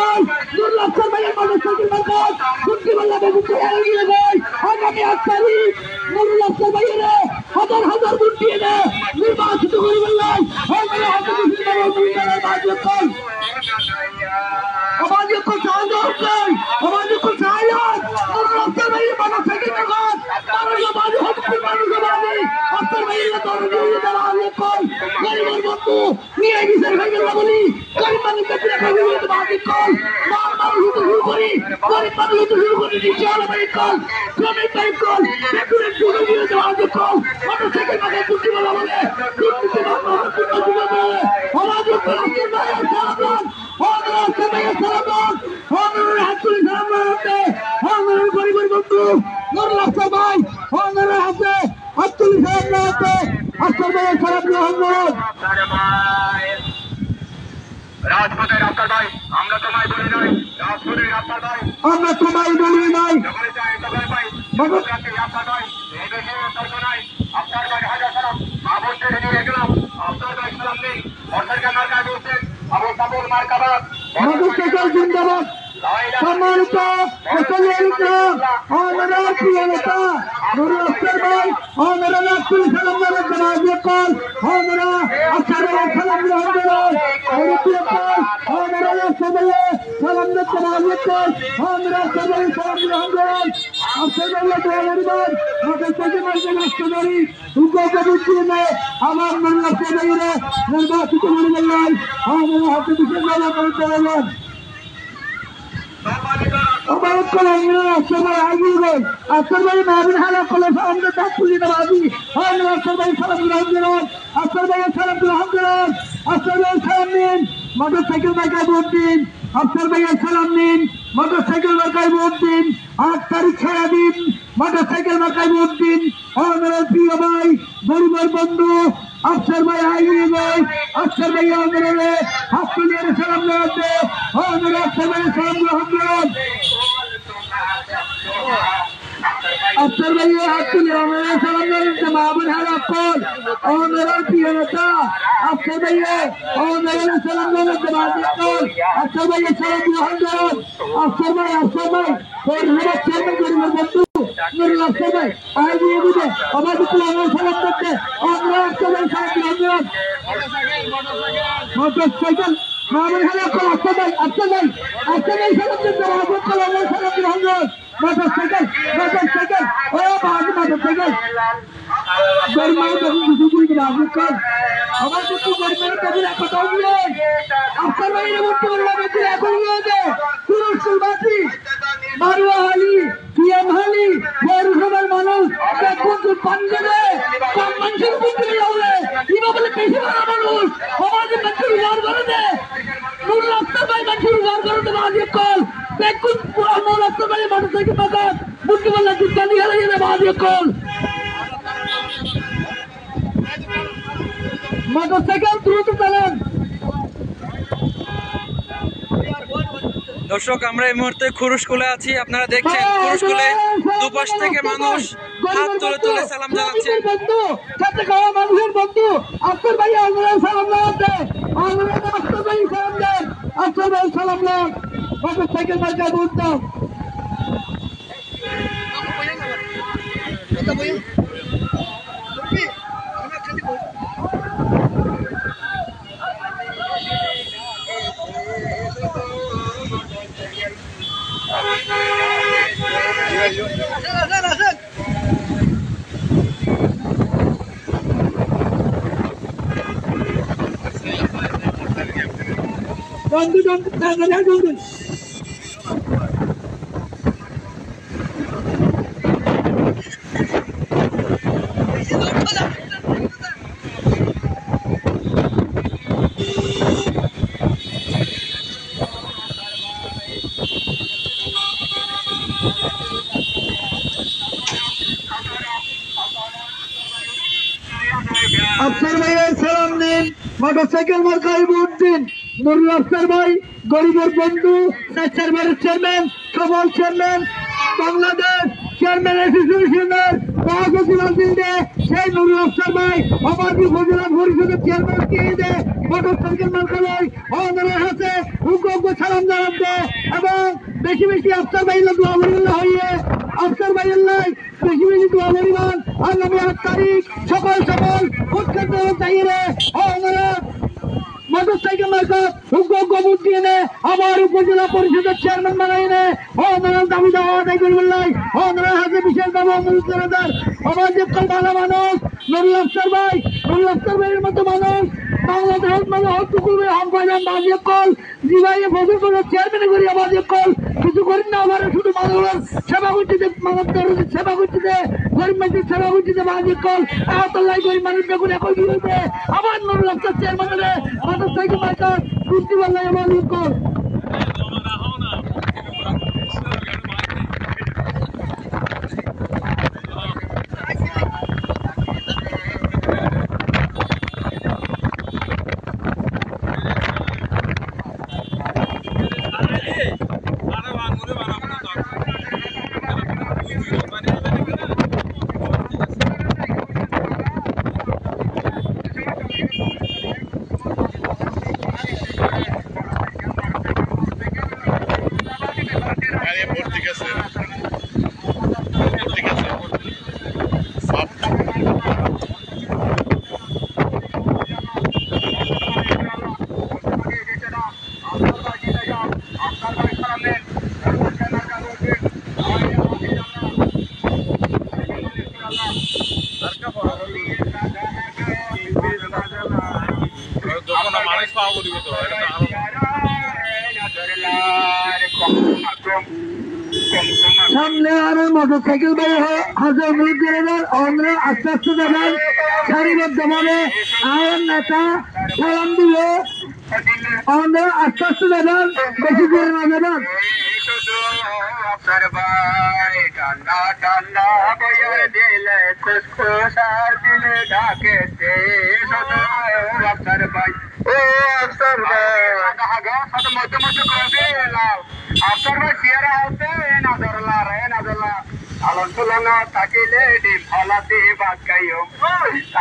ভাই নুরুল আফসার ভাইয়ের মোটরসাইকেল মার্কাত বুদ্ধি বল্লা বেগুন এগিয়ে ভাই আগামী 8 তারিখ নুরুল আফসার ভাইয়ের হাজার হাজার ভোট দিয়ে নির্বাচিত করে বললেন আমাদের হাতে আমাদের সাহায্য হচ্ছে আমাদের সাহায্য নুরুল আফসার ভাইয়ের মোটরসাইকেল মার্কাত মানুষবাদী হচ্ছে মানুষবাদী আফসার ভাইয়ের দরজা দেওয়া গরিবের বন্ধু নিয়ে বিচার হয়ে গেল বলি গরিব মানুষ শুরু করি গরিব মানুষ শুরু করি রিক্সাওয়ালা বাইক কল শ্রমিক বাইক কল বেতনের শুরু দিয়ে দেওয়া কল মোটরসাইকেল মাথায় বুদ্ধি বলা বলে আমাদের গরিবের বন্ধু নুরুল আফসার ভাই হাতে আব্দুল হাতে আফসার ভাইয়ের খারাপ মোহাম্মদ রাজপথের আফসার ভাই আমরা তোমায় বলি নাই রাজপথের আফসার ভাই আমরা তোমায় বলি নাই আফসার ভাই এই দেশে নাই আফসার ভাই হাজার সালাম আবশ্যক নিয়ে গেলাম আফসার ভাই সালাম নেই সরকার মার্কায় বলছেন আবু সাবুল মার্কাবাদ মোটরসাইকেল জিন্দাবাদ সম্মানিত আমরা প্রিয় নেতা নুরুল আফসার ভাই আমরা রাজপুর সালাম কল আমরা আফসার ভাই সালাম গ্রহণ করেন আমরা সবাই সালাম কল আমরা সবাই সালাম গ্রহণ করেন আফসার ভাই মোটরসাইকেল মার্কা রাষ্ট্রধারী উদ্যোগে আমার নুরুল আফসার ভাইয়ের নির্বাচিত করে বললেন আমরা হাতে বিশেষ করতে বললেন আমার কলাঙ্গের আশ্রমে আগিয়ে গই আশ্রমে মাবিন হালা কলে সামনে তাক পুলি নামাজি আমরা আশ্রমে সালাম গ্রহণ করেন আশ্রমে সালাম গ্রহণ করেন আশ্রমে সালাম নিন মোটরসাইকেল মার্কায় ভোট দিন আশ্রমে সালাম নিন মোটরসাইকেল মার্কায় ভোট দিন 8 তারিখ সারা দিন মোটরসাইকেল মার্কায় ভোট দিন আমার প্রিয় ভাই গরিবের বন্ধু আফসার ভাই আগিয়ে গই আফসার ভাই আমাদের হাত তুলে সালাম জানাতে আমাদের আফসার ভাই সালাম গ্রহণ করেন আফসার ভাই হাত তুলে আমাদের সালাম জানাতে মাহবুব হালা কল আমাদের প্রিয় নেতা আফসার ভাই আমাদের সালাম জানাতে মাহবুব কল আফসার ভাই সালাম গ্রহণ করেন আফসার ভাই পৌরসভা চেয়ারম্যান গরিবের বন্ধু নুরুল আফসার ভাই আগিয়ে দিবে আমাদের পুরো সালাম করতে আমরা আফসার ভাই সালাম গ্রহণ করেন মোটরসাইকেল মাহবুব হালা কল আফসার ভাই সালাম দিতে মাহবুব কল আমরা সালাম গ্রহণ করেন মোটরসাইকেল ও বাহাদুর মোটরসাইকেল গরিবের বন্ধু দুপুরে মাহবুব কল আমার কিন্তু গরিবের কাছে কথা বলে আফসার ভাইয়ের মধ্যে বললাম যে এখন গিয়ে পুরুষবাসী মারুয়াহালি পিএমহালি পৌরসভার মানুষ কোন পাঞ্জাবে কম মানুষের মধ্যে যাবে কিবা বলে বেশি ভালো মানুষ আমাদের মানুষের উজাড় করে দে নুরুল আফসার ভাই মানুষের উজাড় করে দে মাহবুব কল দেখুন নুরুল আফসার ভাই মোটরসাইকেল মার্কাত বুদ্ধি বল্লা দুর্গানি হারিয়ে দে মাহবুব কল মোটরসাইকেল দ্রুত চালান দর্শক আমরা এই মুহূর্তে খুরুশকুলে আছি আপনারা দেখছেন খুরুশকুলে দুপাশ থেকে মানুষ হাত তুলে তুলে সালাম জানাচ্ছেন সাথে খাওয়া মানুষের বন্ধু আফসার ভাই আমরা সালাম জানাতে আমরা আফসার ভাই সালাম দেন আফসার ভাই সালাম দেন মোটরসাইকেল মার্কা ভোট দাও বন্ধু আফসার ভাইয়ের সালাম দিন মোটরসাইকেল মার্কায় ভোট দিন নুরুল আফসার ভাই গরিবের বন্ধু স্বেচ্ছাসেবক চেয়ারম্যান সবল চেয়ারম্যান বাংলাদেশ চেয়ারম্যান অ্যাসোসিয়েশনের মহাসচিব সেই নুরুল আফসার ভাই আমার উপজেলা পরিষদের চেয়ারম্যান কে মোটরসাইকেল মার্কায় ওনার হাতে উগ্র সালাম জানাতে এবং বেশি বেশি আফসার ভাইয়ের দোয়া করিল্লা হইয়ে আফসার ভাইয়ের বেশি বেশি দোয়া করিবান আগামী 8 তারিখ সকাল সকাল উৎখাত চাইয়ে ওনারা মোটরসাইকেল মার্কা উগ্র ভোট দিয়ে নে আবার উপজেলা পরিষদের চেয়ারম্যান বানাই নে ওনারা দাবি দেওয়া আদায় করবেন ওনারা হাতে বিশেষভাবে অনুরোধ করে দেন আমার যে ভালো মানুষ নুরুল আফসার ভাইয়ের মতো মানুষ বাংলাদেশ মানে হত্যুকুবে হক পাইলাম বাজে কল জিবাইয়ে ফজল করে চেয়ারম্যান করি বাজে কল কিছু করি না আমার শুধু মানুষের সেবা করতে মানবদের সেবা করতে গরিব মানুষের সেবা করতে বাজে কল আহতলাই গরিব মানুষ দেখুন একই বিরুদ্ধে আমার নুরুল আফসার চেয়ারম্যানের মোটরসাইকেল মার্কার বুদ্ধি বাংলায় বাজে কল সামনে আরো মোটরসাইকেল হাজার অনুরোধ করে দেন আমরা আস্তে আস্তে যাবেন সারিবদ্ধভাবে আর নেতা সালাম দিল আমরা আস্তে আস্তে যাবেন বেশি করে না যাবেন ঠান্ডা ঠান্ডা বয়ে দিলে খুশখুশার দিলে ঢাকে আফসার ভাই ও আফসার ভাই মধ্যে মধ্যে করে এলাম আফসার ভাই সিয়ারা হতে নাজরলা রে নাজরলা আলন তুলন থাকিলে ডিম ফলাতে বাদ খাইও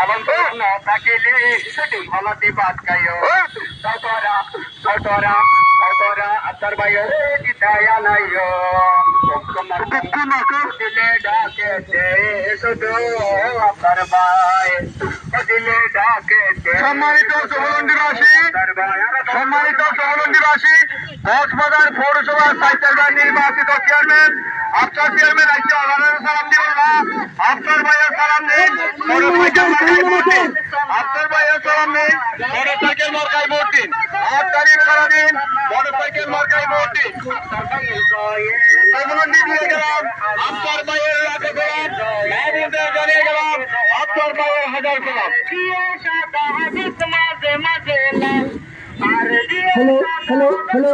আলন তুলন থাকিলে ডিম ফলাতে বাদ খাইও তোরা তোরা তোরা আফসার ভাই দিতায়া নাইও দিলে ডাকে শুধু আফসার ভাই দিলে ডাকে সম্মানিত সহলন্দিবাসী কক্সবাজার পৌরসভার সাইকেলবাই নির্বাচিত চেয়ারম্যান আফসার চেয়ারম্যান আজকে সালাম দিবেন না আফসার ভাইয়ের সালাম দিন আফসার ভাইয়ের সালাম দিন মোটরসাইকেল মার্কায় ভোট দিন 8 তারিখ সারাদিন মোটরসাইকেল মার্কায় ভোট দিন দিয়ে গেলাম আফসার ভাইয়ের রাখে গেলাম মাহবুবদের জানিয়ে গেলাম আফসার ভাইয়ের হাজার সালাম হ্যালো হ্যালো হ্যালো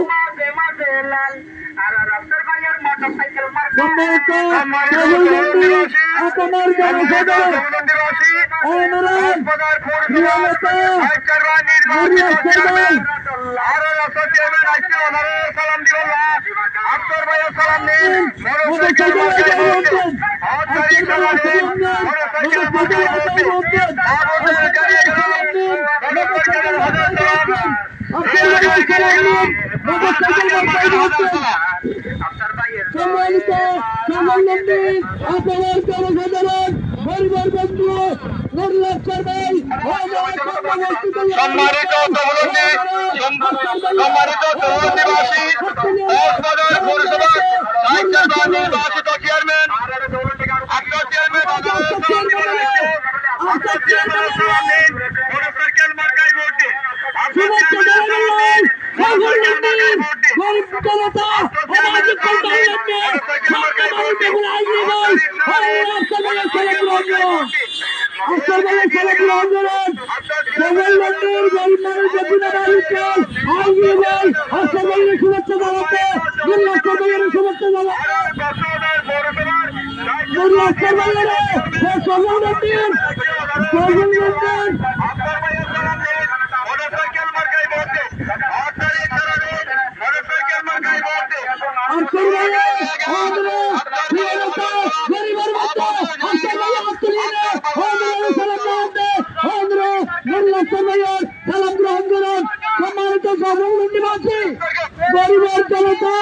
আপনার জনসাধারণ সম্মানিত আপনার জনসাধারণ পরিবার বন্ধু নুরুল আফসার ভাই সম্মানিত সহলন্দিবাসী কক্সবাজার পৌরসভার সাইকেলবাই নির্বাচিত চেয়ারম্যান আপনার চেয়ারম্যান মোটরসাইকেল মার্কায় ভোট দিন সালাম গ্রহণ করো নেতা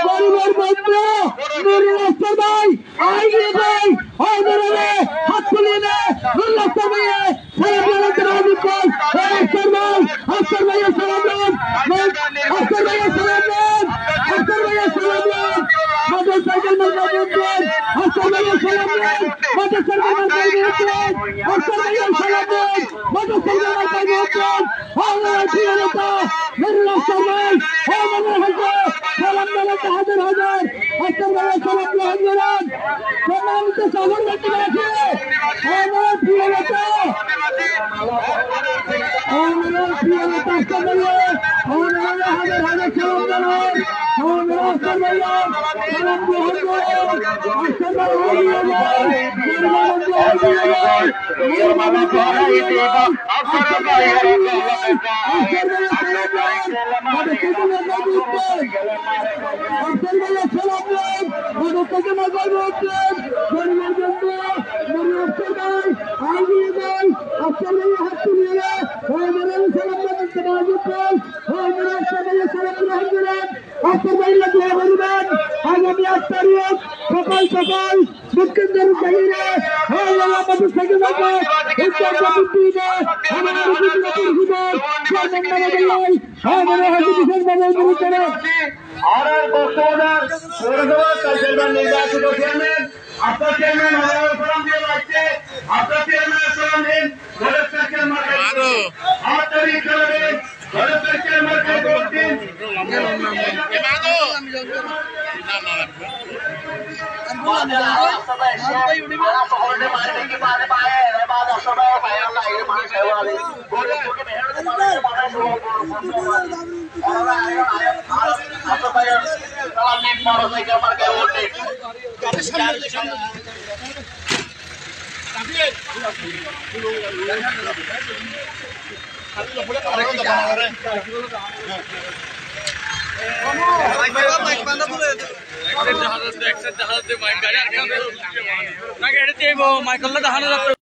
গরিবের বন্ধু নুরুল আক্তার ভাই আইনি ভাই হাজারে হাত তুলিয়ে নে নুরুল আক্তার ভাই সালাম জানাতে রাজীব ভাই আক্তার ভাই সালাম দেন আক্তার ভাই সালাম দেন আক্তার ভাই সালাম দেন মোটরসাইকেল মার্কা ভোট দেন আক্তার ভাই সালাম দেন মোটরসাইকেল মার্কা ভোট দেন আক্তার ভাই সালাম দেন মোটরসাইকেল মার্কা ভোট দেন আমার প্রিয় নেতা নুরুল আক্তার ভাই আমার হাজার সালাম জানাতে হাজার হাজার আক্তার ভাই সালাম গ্রহণ করেন সম্মানিত সাগর ব্যক্তিবাসী আমার প্রিয় নেতা আমার প্রিয় নেতা আক্তার ভাই আমার হাজার হাজার সালাম জানান আমার আক্তার ভাই সালাম গ্রহণ করেন আক্তার ভাই হাজিয়ে যান আক্তার ভাই হাজিয়ে যান আক্তার ভাই সালাম দেন মোটরসাইকেল মার্কা ভোট দেন আক্তার ভাই সালাম দেন মোটরসাইকেল মার্কা ভোট দেন গরিবের জন্য নুরুল আক্তার ভাই আগিয়ে যান আক্তার ভাই হাত তুলিয়ে নেন সালাম জানাতে রাজীব ভাই আক্তার ভাই সালাম গ্রহণ করেন আক্তার ভাই দোয়া করবেন আগামী 8 তারিখ সকাল সকাল দক্ষিণের জায়গায় মোটরসাইকেল মার্কা উত্তর প্রতিদিনে আমার বিজেপি হুজুর চেয়ারম্যান আমার হাজি কিশোর বাবুর বিরুদ্ধে আর কক্সবাজার পৌরসভা চেয়ারম্যান নির্বাচিত চেয়ারম্যান আপনার চেয়ারম্যান আমার সালাম দিয়ে লাগছে আপনার চেয়ারম্যান সালাম দিন মোটরসাইকেল মার্কা 8 তারিখ খেলবেন মোটরসাইকেল মার্কা ভোট দিন মাইকেল দেখানো যাচ্ছে